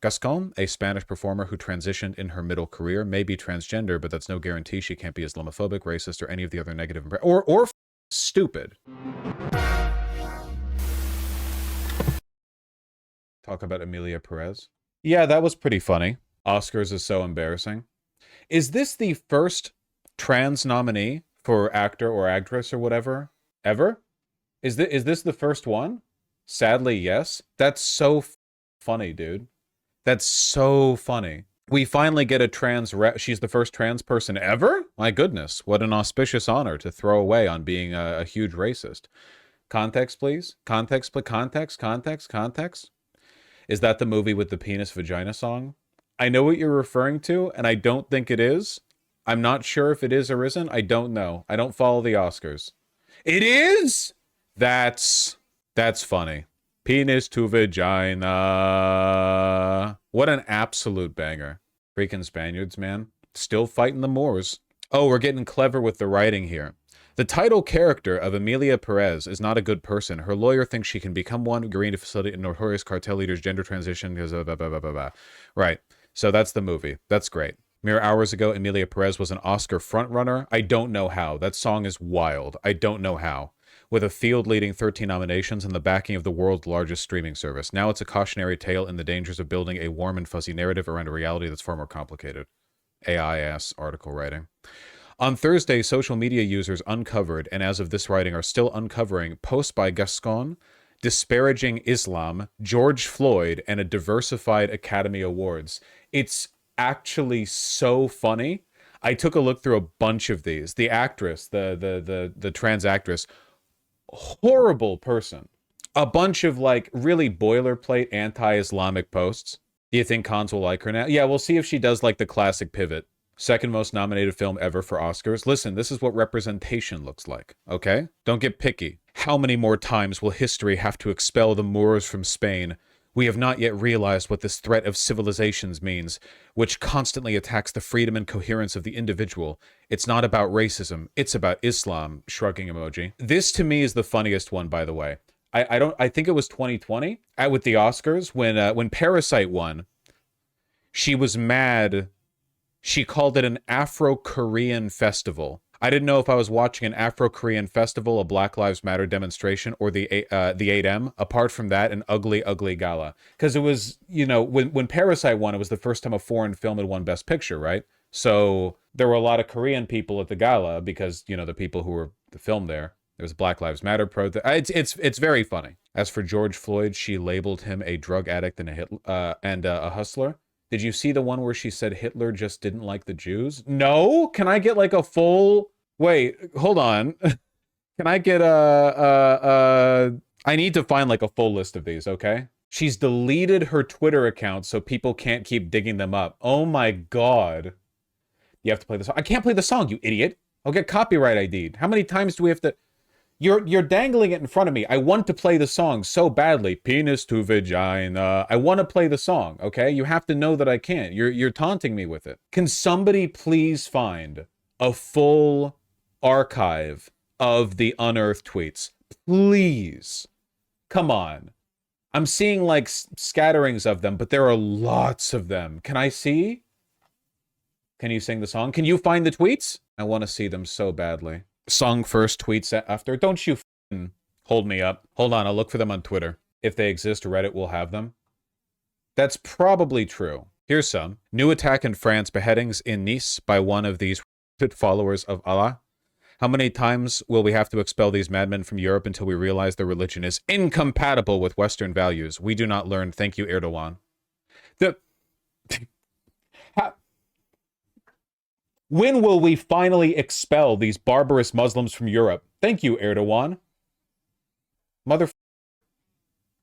Gascón, a Spanish performer who transitioned in her middle career, may be transgender, but that's no guarantee she can't be Islamophobic, racist, or any of the other negative or stupid. Talk about Emilia Perez. Yeah, that was pretty funny. Oscars is so embarrassing. Is this the first trans nominee for actor or actress or whatever ever? Is this the first one? Sadly, yes. That's so funny, dude. That's so funny. We finally get a trans she's the first trans person ever? My goodness, what an auspicious honor to throw away on being a huge racist. Context, please. Context, context. Is that the movie with the penis vagina song? I know what you're referring to, and I don't think it is. I'm not sure if it is or isn't. I don't know. I don't follow the Oscars. It is? That's funny. Penis to vagina. What an absolute banger. Freaking Spaniards, man. Still fighting the Moors. Oh, we're getting clever with the writing here. The title character of Emilia Perez is not a good person. Her lawyer thinks she can become one, agreeing to facilitate a notorious cartel leader's gender transition. Blah, blah, blah, blah, blah. Right. So that's the movie. That's great. Mere hours ago, Emilia Perez was an Oscar frontrunner. I don't know how. That song is wild. I don't know how. With a field-leading 13 nominations and the backing of the world's largest streaming service. Now it's a cautionary tale in the dangers of building a warm and fuzzy narrative around a reality that's far more complicated. AI-ass article writing. On Thursday, social media users uncovered, and as of this writing are still uncovering, posts by Gascón disparaging Islam, George Floyd, and a diversified Academy Awards. It's actually so funny. I took a look through a bunch of these. The actress, the trans actress, horrible person. A bunch of like really boilerplate anti-Islamic posts. Do you think cons will like her now? Yeah, we'll see if she does like the classic pivot. Second most nominated film ever for Oscars. Listen, this is what representation looks like, okay? Don't get picky. How many more times will history have to expel the Moors from Spain? We have not yet realized what this threat of civilizations means, which constantly attacks the freedom and coherence of the individual. It's not about racism. It's about Islam. Shrugging emoji. This to me is the funniest one, by the way. I think it was 2020 with the Oscars when Parasite won. She was mad. She called it an Afro-Korean festival. I didn't know if I was watching an Afro-Korean festival, a Black Lives Matter demonstration, or the 8M. Apart from that, an ugly, ugly gala. Because it was, you know, when Parasite won, it was the first time a foreign film had won Best Picture, right? So there were a lot of Korean people at the gala because, you know, the people who were the film there. There was Black Lives Matter protest. It's very funny. As for George Floyd, she labeled him a drug addict and a hustler. Did you see the one where she said Hitler just didn't like the Jews? No? Can I get like a full... Wait, hold on. Can I get I need to find like a full list of these, okay? She's deleted her Twitter account so people can't keep digging them up. Oh my god. You have to play the song. I can't play the song, you idiot. I'll get copyright ID'd. How many times do we have to... You're dangling it in front of me. I want to play the song so badly. Penis to vagina. I want to play the song, okay? You have to know that I can't. You're taunting me with it. Can somebody please find a full archive of the unearthed tweets? Please. Come on. I'm seeing like scatterings of them, but there are lots of them. Can I see? Can you sing the song? Can you find the tweets? I want to see them so badly. Song first, tweets after. Don't you hold me up. Hold on, I'll look for them on Twitter. If they exist, Reddit will have them. That's probably true. Here's some. New attack in France, beheadings in Nice by one of these followers of Allah. How many times will we have to expel these madmen from Europe until we realize their religion is incompatible with Western values? We do not learn. Thank you, Erdogan. When will we finally expel these barbarous Muslims from Europe? Thank you, Erdogan.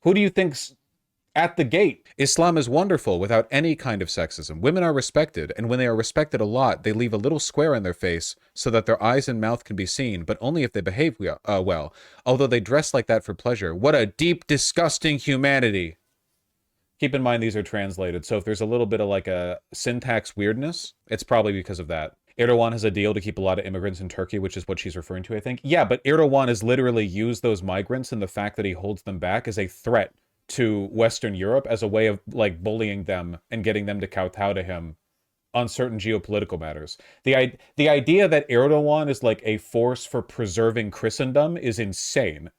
Who do you think's at the gate? Islam is wonderful without any kind of sexism. Women are respected, and when they are respected a lot, they leave a little square in their face so that their eyes and mouth can be seen, but only if they behave well, although they dress like that for pleasure. What a deep, disgusting humanity. Keep in mind these are translated, so if there's a little bit of like a syntax weirdness, it's probably because of that. Erdogan has a deal to keep a lot of immigrants in Turkey, which is what she's referring to, I think. Yeah, but Erdogan has literally used those migrants and the fact that he holds them back as a threat to Western Europe as a way of like bullying them and getting them to kowtow to him on certain geopolitical matters. The idea that Erdogan is like a force for preserving Christendom is insane.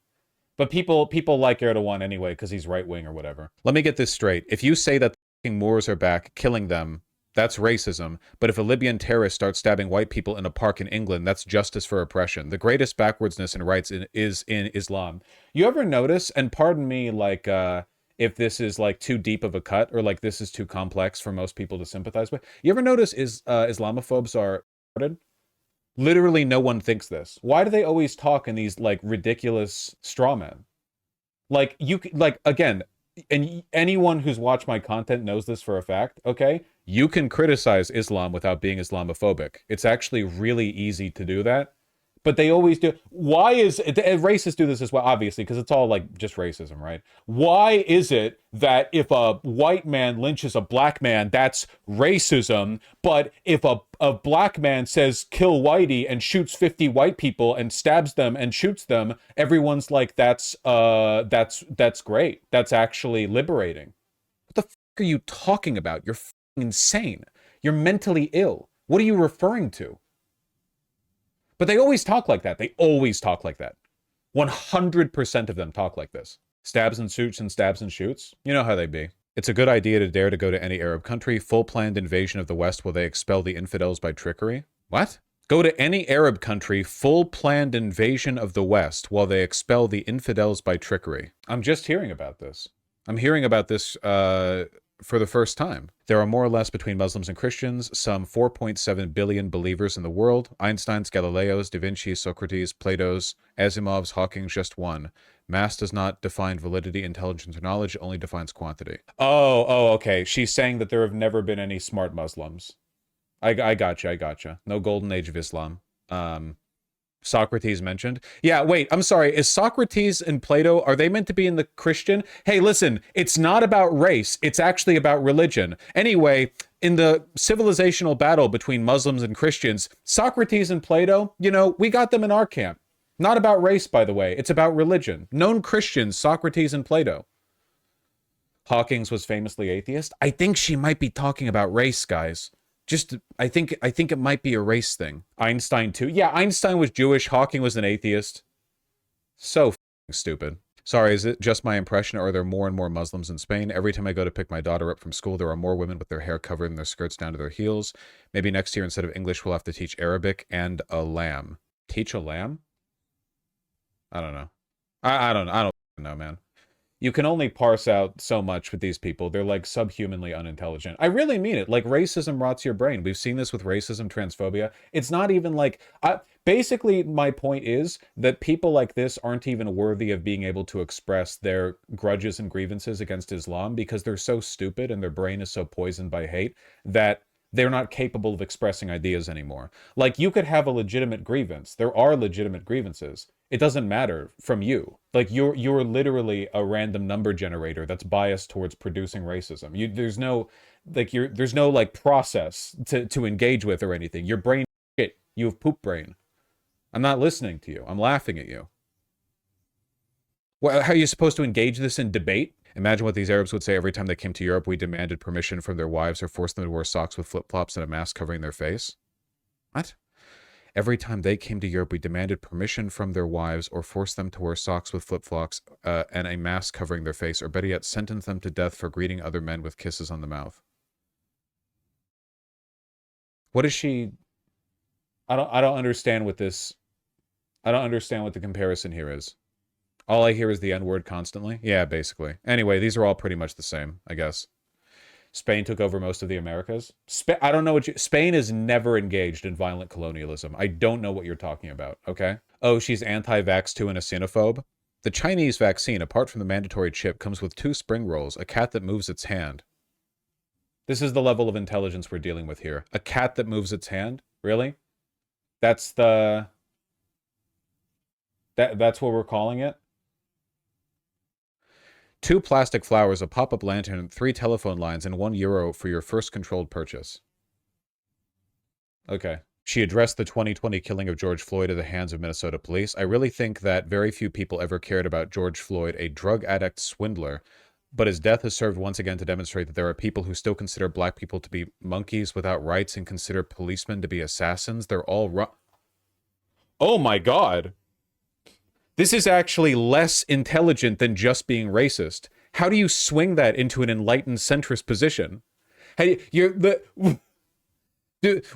But people like Erdogan anyway because he's right wing or whatever. Let me get this straight. If you say that the Moors are back killing them, that's racism. But if a Libyan terrorist starts stabbing white people in a park in England, that's justice for oppression. The greatest backwardsness in rights is in Islam. You ever notice, and pardon me, like, if this is like too deep of a cut or like this is too complex for most people to sympathize with, you ever notice Islamophobes are retarded? Literally no one thinks this. Why do they always talk in these like ridiculous straw men? Like again, and anyone who's watched my content knows this for a fact, okay? You can criticize Islam without being Islamophobic. It's actually really easy to do that. But they always do. Why is it, racists do this as well, obviously, because it's all like just racism, right? Why is it that if a white man lynches a black man, that's racism, but if a black man says kill whitey and shoots 50 white people and stabs them and shoots them, everyone's like that's great. That's actually liberating. What the fuck are you talking about? You're fucking insane. You're mentally ill. What are you referring to? But they always talk like that. They always talk like that. 100% of them talk like this. Stabs and shoots and stabs and shoots. You know how they be. It's a good idea to dare to go to any Arab country. Full planned invasion of the West while they expel the infidels by trickery. What? Go to any Arab country. Full planned invasion of the West while they expel the infidels by trickery. I'm just hearing about this. I'm hearing about this for the first time. There are more or less between Muslims and Christians, some 4.7 billion believers in the world. Einstein's, Galileo's, Da Vinci's, Socrates, Plato's, Asimov's, Hawking's, just one. Mass does not define validity, intelligence, or knowledge, it only defines quantity. Oh, okay. She's saying that there have never been any smart Muslims. I gotcha. No golden age of Islam. Socrates mentioned. Yeah, wait, I'm sorry. Is Socrates and Plato, are they meant to be in the Christian? Hey, listen, it's not about race. It's actually about religion. Anyway, in the civilizational battle between Muslims and Christians, Socrates and Plato, you know, we got them in our camp. Not about race, by the way. It's about religion. Known Christians, Socrates and Plato. Hawkins was famously atheist. I think she might be talking about race, guys. I think it might be a race thing. Einstein too. Yeah, Einstein was Jewish. Hawking was an atheist. So stupid. Sorry, is it just my impression, or are there more and more Muslims in Spain? Every time I go to pick my daughter up from school, there are more women with their hair covered and their skirts down to their heels. Maybe next year, instead of English, we'll have to teach Arabic and a lamb. Teach a lamb? I don't know. I don't know, man. You can only parse out so much with these people. They're like subhumanly unintelligent. I really mean it. Like, racism rots your brain. We've seen this with racism, transphobia. It's not even like... basically, my point is that people like this aren't even worthy of being able to express their grudges and grievances against Islam because they're so stupid and their brain is so poisoned by hate that they're not capable of expressing ideas anymore. Like, you could have a legitimate grievance. There are legitimate grievances. It doesn't matter from you. Like, you're literally a random number generator that's biased towards producing racism. There's no like process to engage with or anything. Your brain shit. You have poop brain. I'm not listening to you. I'm laughing at you. Well, how are you supposed to engage this in debate? Imagine what these Arabs would say every time they came to Europe. We demanded permission from their wives or forced them to wear socks with flip-flops and a mask covering their face. What? Every time they came to Europe, we demanded permission from their wives or forced them to wear socks with flip-flops and a mask covering their face, or better yet, sentenced them to death for greeting other men with kisses on the mouth. What is she... I don't understand what this... I don't understand what the comparison here is. All I hear is the N-word constantly. Yeah, basically. Anyway, these are all pretty much the same, I guess. Spain took over most of the Americas. I don't know what you... Spain is never engaged in violent colonialism. I don't know what you're talking about, okay? Oh, she's anti-vax too and a xenophobe? The Chinese vaccine, apart from the mandatory chip, comes with 2 spring rolls, a cat that moves its hand. This is the level of intelligence we're dealing with here. A cat that moves its hand? Really? That's the... That's what we're calling it? 2 plastic flowers, a pop-up lantern, 3 telephone lines, and €1 for your first controlled purchase. Okay. She addressed the 2020 killing of George Floyd at the hands of Minnesota police. I really think that very few people ever cared about George Floyd, a drug addict swindler, but his death has served once again to demonstrate that there are people who still consider black people to be monkeys without rights and consider policemen to be assassins. They're all wrong. Oh my god. This is actually less intelligent than just being racist. How do you swing that into an enlightened centrist position? Hey,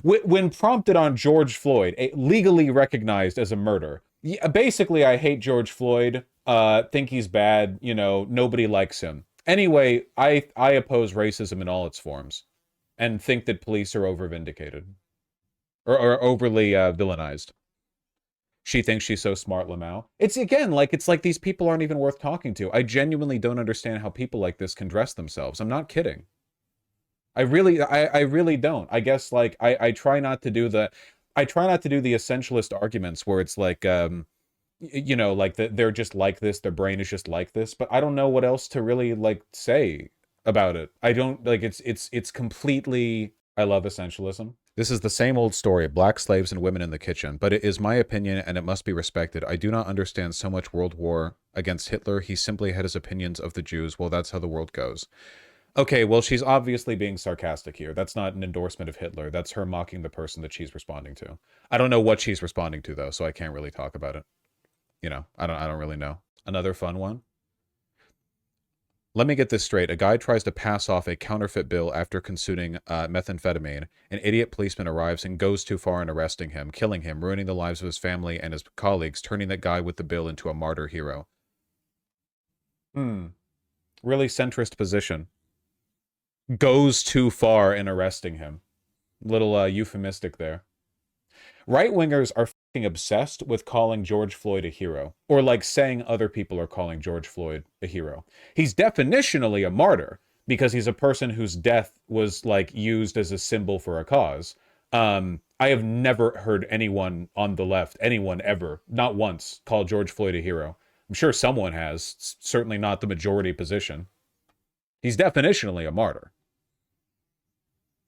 when prompted on George Floyd, legally recognized as a murder, basically, I hate George Floyd, think he's bad, you know, nobody likes him. Anyway, I oppose racism in all its forms and think that police are over-vindicated or overly villainized. She thinks she's so smart, Lamau. It's like these people aren't even worth talking to. I genuinely don't understand how people like this can dress themselves. I'm not kidding. I really don't. I guess like I try not to do the essentialist arguments where it's like you know, like they're just like this, their brain is just like this, but I don't know what else to really like say about it. I don't like it's completely. I love essentialism. This is the same old story, black slaves and women in the kitchen, but it is my opinion and it must be respected. I do not understand so much World War against Hitler. He simply had his opinions of the Jews. Well, that's how the world goes. Okay, well, she's obviously being sarcastic here. That's not an endorsement of Hitler. That's her mocking the person that she's responding to. I don't know what she's responding to, though, so I can't really talk about it. You know, I don't really know. Another fun one. Let me get this straight. A guy tries to pass off a counterfeit bill after consuming methamphetamine. An idiot policeman arrives and goes too far in arresting him, killing him, ruining the lives of his family and his colleagues, turning that guy with the bill into a martyr hero. Really centrist position. Goes too far in arresting him. Little euphemistic there. Right-wingers are fucking obsessed with calling George Floyd a hero. Or like saying other people are calling George Floyd a hero. He's definitionally a martyr because he's a person whose death was like used as a symbol for a cause. I have never heard anyone on the left, anyone ever, not once, call George Floyd a hero. I'm sure someone has, certainly not the majority position. He's definitionally a martyr.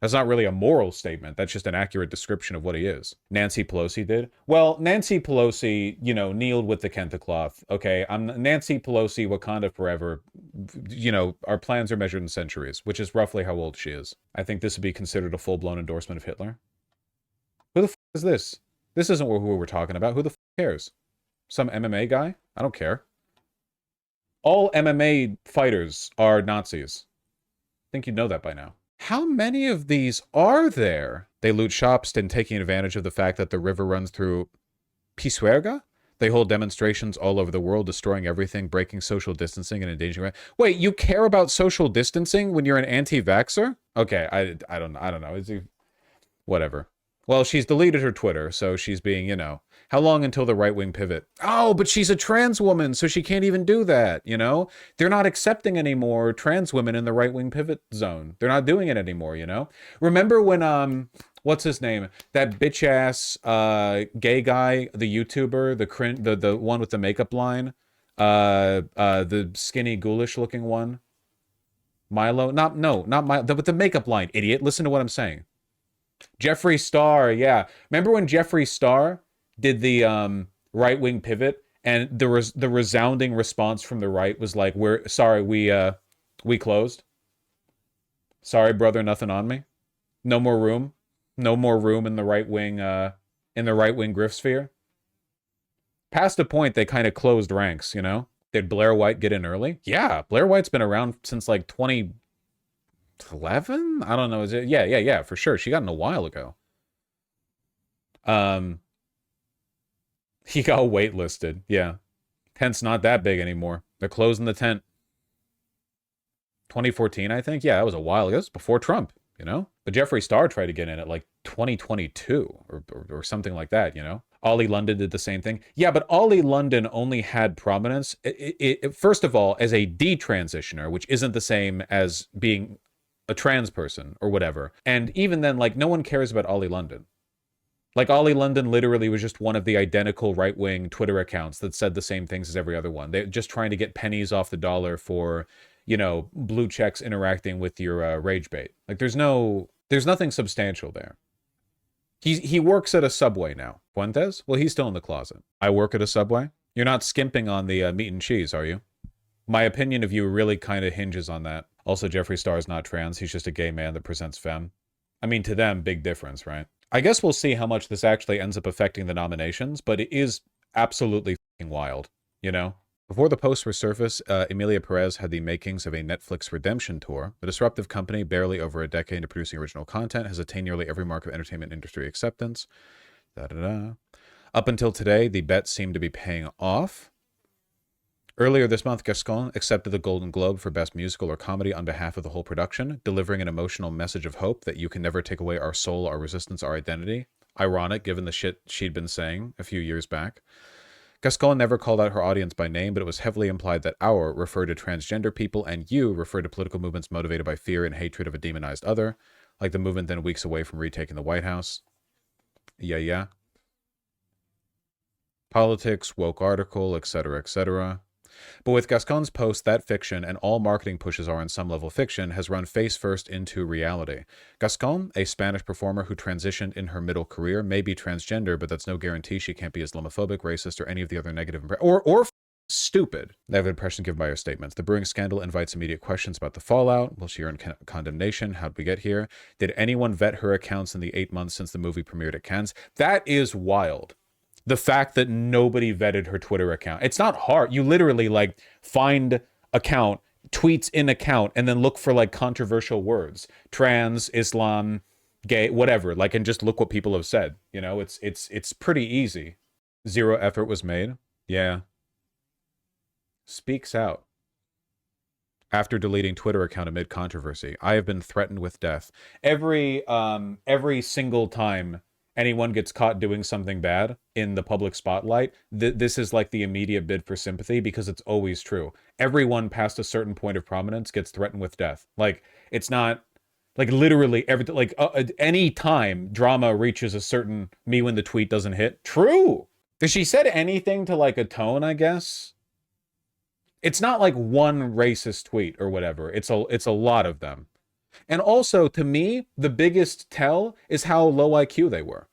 That's not really a moral statement. That's just an accurate description of what he is. Nancy Pelosi did. Well, Nancy Pelosi, you know, kneeled with the Kenta cloth. Okay, I'm Nancy Pelosi, Wakanda forever. You know, our plans are measured in centuries, which is roughly how old she is. I think this would be considered a full-blown endorsement of Hitler. Who the f is this? This isn't who we're talking about. Who the f cares? Some MMA guy? I don't care. All MMA fighters are Nazis. I think you'd know that by now. How many of these are there? They loot shops and taking advantage of the fact that the river runs through Pisuerga. They hold demonstrations all over the world, destroying everything, breaking social distancing and endangering. Wait, you care about social distancing when you're an anti-vaxxer? Okay, I don't know. Is he... Whatever. Well, she's deleted her Twitter, so she's being, you know, how long until the right-wing pivot? Oh, but she's a trans woman, so she can't even do that, you know? They're not accepting anymore trans women in the right-wing pivot zone. They're not doing it anymore, you know? Remember when, what's his name? That bitch-ass gay guy, the YouTuber, the one with the makeup line? The skinny, ghoulish-looking one? Milo? Not Milo, but the makeup line, idiot. Listen to what I'm saying. Jeffree Star, yeah. Remember when Jeffree Star did the right-wing pivot and the resounding response from the right was like, "We're sorry, we closed. Sorry, brother, nothing on me. No more room. No more room in the right-wing grift sphere." Past a point, they kind of closed ranks, you know? Did Blair White get in early? Yeah, Blair White's been around since like 2011? I don't know. Is it? Yeah, for sure. She got in a while ago. He got waitlisted. Yeah. Tent's not that big anymore. They're closing the tent. 2014, I think. Yeah, that was a while ago. That was before Trump, you know? But Jeffree Star tried to get in at like 2022 or something like that, you know? Ollie London did the same thing. Yeah, but Ollie London only had prominence, first of all, as a detransitioner, which isn't the same as being a trans person or whatever. And even then, like, no one cares about Ollie London. Like, Ollie London literally was just one of the identical right-wing Twitter accounts that said the same things as every other one. They're just trying to get pennies off the dollar for, you know, blue checks interacting with your rage bait. Like, there's nothing substantial there. He works at a Subway now. Fuentes? Well, he's still in the closet. I work at a Subway? You're not skimping on the meat and cheese, are you? My opinion of you really kind of hinges on that. Also, Jeffree Star is not trans. He's just a gay man that presents femme. I mean, to them, big difference, right? I guess we'll see how much this actually ends up affecting the nominations, but it is absolutely fucking wild, you know? Before the posts were surfaced, Emilia Perez had the makings of a Netflix redemption tour. The disruptive company, barely over a decade into producing original content, has attained nearly every mark of entertainment industry acceptance. Da-da-da. Up until today, the bets seem to be paying off. Earlier this month, Gascón accepted the Golden Globe for Best Musical or Comedy on behalf of the whole production, delivering an emotional message of hope that you can never take away our soul, our resistance, our identity. Ironic, given the shit she'd been saying a few years back. Gascón never called out her audience by name, but it was heavily implied that our referred to transgender people and you referred to political movements motivated by fear and hatred of a demonized other, like the movement then weeks away from retaking the White House. Yeah. Politics, woke article, etc., etc. But with Gascon's post, that fiction, and all marketing pushes are on some level fiction, has run face first into reality. Gascón, a Spanish performer who transitioned in her middle career, may be transgender, but that's no guarantee she can't be Islamophobic, racist, or any of the other negative or stupid. They have an impression given by her statements. The brewing scandal invites immediate questions about the fallout. Will she earn condemnation? How'd we get here? Did anyone vet her accounts in the 8 months since the movie premiered at Cannes? That is wild. The fact that nobody vetted her Twitter account. It's not hard. You literally like find account, tweets in account, and then look for like controversial words. Trans, Islam, gay, whatever. Like, and just look what people have said. You know, it's pretty easy. Zero effort was made. Yeah. Speaks out. After deleting Twitter account amid controversy, I have been threatened with death. Every single time anyone gets caught doing something bad in the public spotlight, this is like the immediate bid for sympathy, because it's always true. Everyone past a certain point of prominence gets threatened with death. Like, it's not like literally everything. Like any time drama reaches a certain me when the tweet doesn't hit. True. If she said anything to like atone, I guess. It's not like one racist tweet or whatever. It's a lot of them. And also, to me, the biggest tell is how low IQ they were.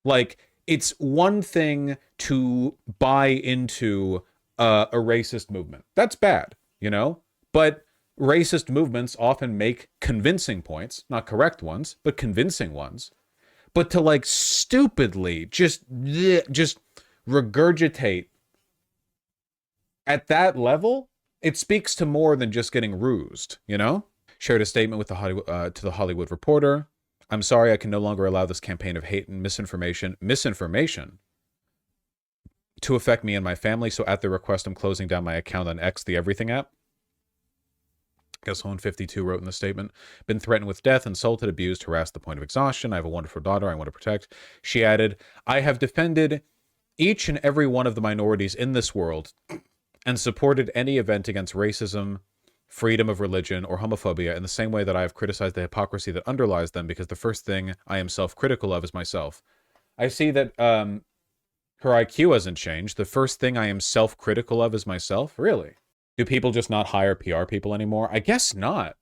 Like, it's one thing to buy into a racist movement. That's bad, you know? But racist movements often make convincing points, not correct ones, but convincing ones. But to, like, stupidly just regurgitate at that level, it speaks to more than just getting rused, you know? Shared a statement with to the Hollywood Reporter. I'm sorry, I can no longer allow this campaign of hate and misinformation to affect me and my family, so at their request, I'm closing down my account on X, the Everything app. Gascón 52 wrote in the statement, been threatened with death, insulted, abused, harassed to the point of exhaustion. I have a wonderful daughter I want to protect. She added, I have defended each and every one of the minorities in this world and supported any event against racism, freedom of religion, or homophobia in the same way that I have criticized the hypocrisy that underlies them, because the first thing I am self-critical of is myself. I see that her IQ hasn't changed. The first thing I am self-critical of is myself? Really? Do people just not hire PR people anymore? I guess not.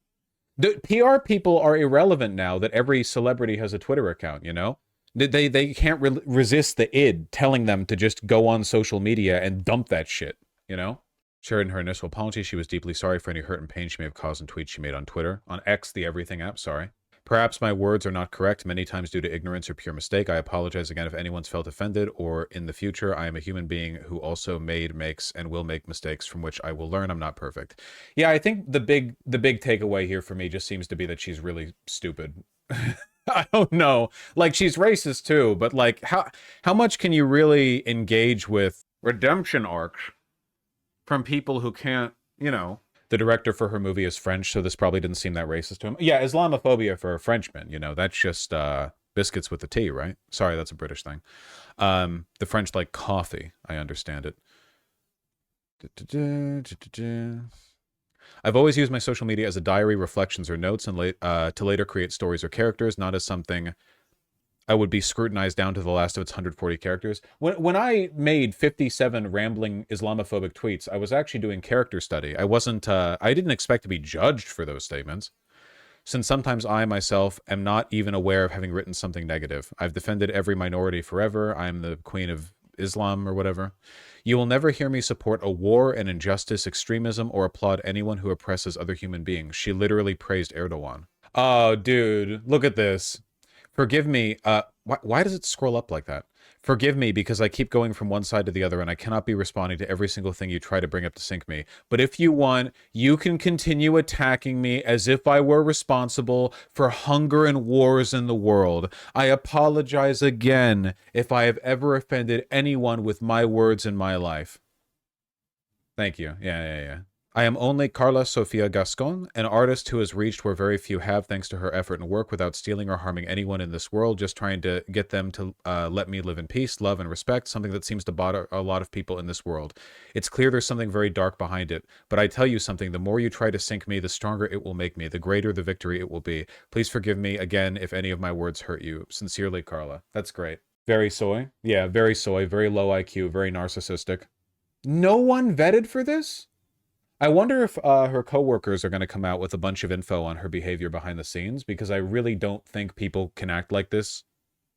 The PR people are irrelevant now that every celebrity has a Twitter account, you know? They can't resist the id telling them to just go on social media and dump that shit, you know? Shared in her initial apology, she was deeply sorry for any hurt and pain she may have caused in tweets she made on Twitter. On X, the Everything app, sorry. Perhaps my words are not correct, many times due to ignorance or pure mistake. I apologize again if anyone's felt offended, or in the future, I am a human being who also made, makes, and will make mistakes from which I will learn. I'm not perfect. Yeah, I think the big takeaway here for me just seems to be that she's really stupid. I don't know. Like, she's racist too, but like, how much can you really engage with redemption arcs from people who can't, you know? The director for her movie is French, so this probably didn't seem that racist to him. Yeah, Islamophobia for a Frenchman, you know, that's just biscuits with the tea, right? Sorry, that's a British thing. The French like coffee, I understand it. I've always used my social media as a diary, reflections, or notes, and to later create stories or characters, not as something I would be scrutinized down to the last of its 140 characters. When I made 57 rambling Islamophobic tweets, I was actually doing character study. I didn't expect to be judged for those statements, since sometimes I myself am not even aware of having written something negative. I've defended every minority forever. I am the queen of Islam or whatever. You will never hear me support a war, an injustice, extremism, or applaud anyone who oppresses other human beings. She literally praised Erdogan. Oh, dude, look at this. Forgive me. Why does it scroll up like that? Forgive me because I keep going from one side to the other and I cannot be responding to every single thing you try to bring up to sink me. But if you want, you can continue attacking me as if I were responsible for hunger and wars in the world. I apologize again if I have ever offended anyone with my words in my life. Thank you. Yeah. I am only Carla Sofia Gascón, an artist who has reached where very few have thanks to her effort and work without stealing or harming anyone in this world, just trying to get them to let me live in peace, love, and respect, something that seems to bother a lot of people in this world. It's clear there's something very dark behind it, but I tell you something, the more you try to sink me, the stronger it will make me, the greater the victory it will be. Please forgive me again if any of my words hurt you. Sincerely, Carla. That's great. Very soy. Yeah, very soy, very low IQ, very narcissistic. No one vetted for this? I wonder if her coworkers are going to come out with a bunch of info on her behavior behind the scenes, because I really don't think people can act like this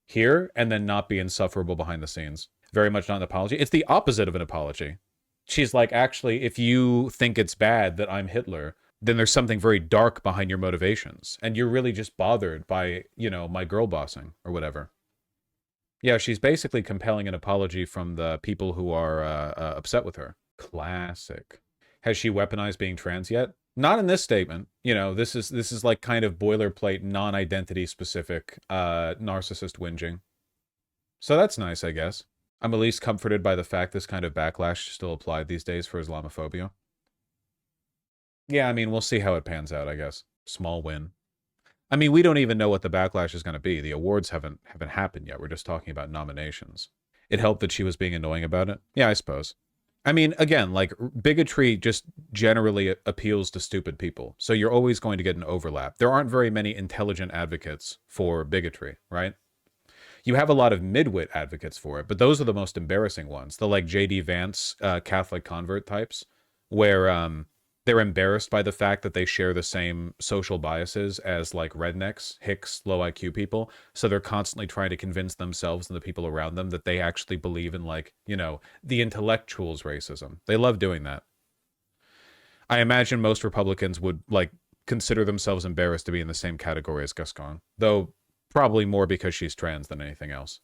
here and then not be insufferable behind the scenes. Very much not an apology. It's the opposite of an apology. She's like, actually, if you think it's bad that I'm Hitler, then there's something very dark behind your motivations. And you're really just bothered by, you know, my girl bossing or whatever. Yeah, she's basically compelling an apology from the people who are upset with her. Classic. Has she weaponized being trans yet? Not in this statement. You know, this is like kind of boilerplate, non-identity specific, narcissist whinging. So that's nice, I guess. I'm at least comforted by the fact this kind of backlash is still applied these days for Islamophobia. Yeah, I mean, we'll see how it pans out, I guess. Small win. I mean, we don't even know what the backlash is going to be. The awards haven't happened yet. We're just talking about nominations. It helped that she was being annoying about it. Yeah, I suppose. I mean, again, like, bigotry just generally appeals to stupid people. So you're always going to get an overlap. There aren't very many intelligent advocates for bigotry, right? You have a lot of midwit advocates for it, but those are the most embarrassing ones. The, like, J.D. Vance Catholic convert types, where they're embarrassed by the fact that they share the same social biases as, like, rednecks, hicks, low IQ people. So they're constantly trying to convince themselves and the people around them that they actually believe in, like, you know, the intellectuals' racism. They love doing that. I imagine most Republicans would, like, consider themselves embarrassed to be in the same category as Gascón, though probably more because she's trans than anything else.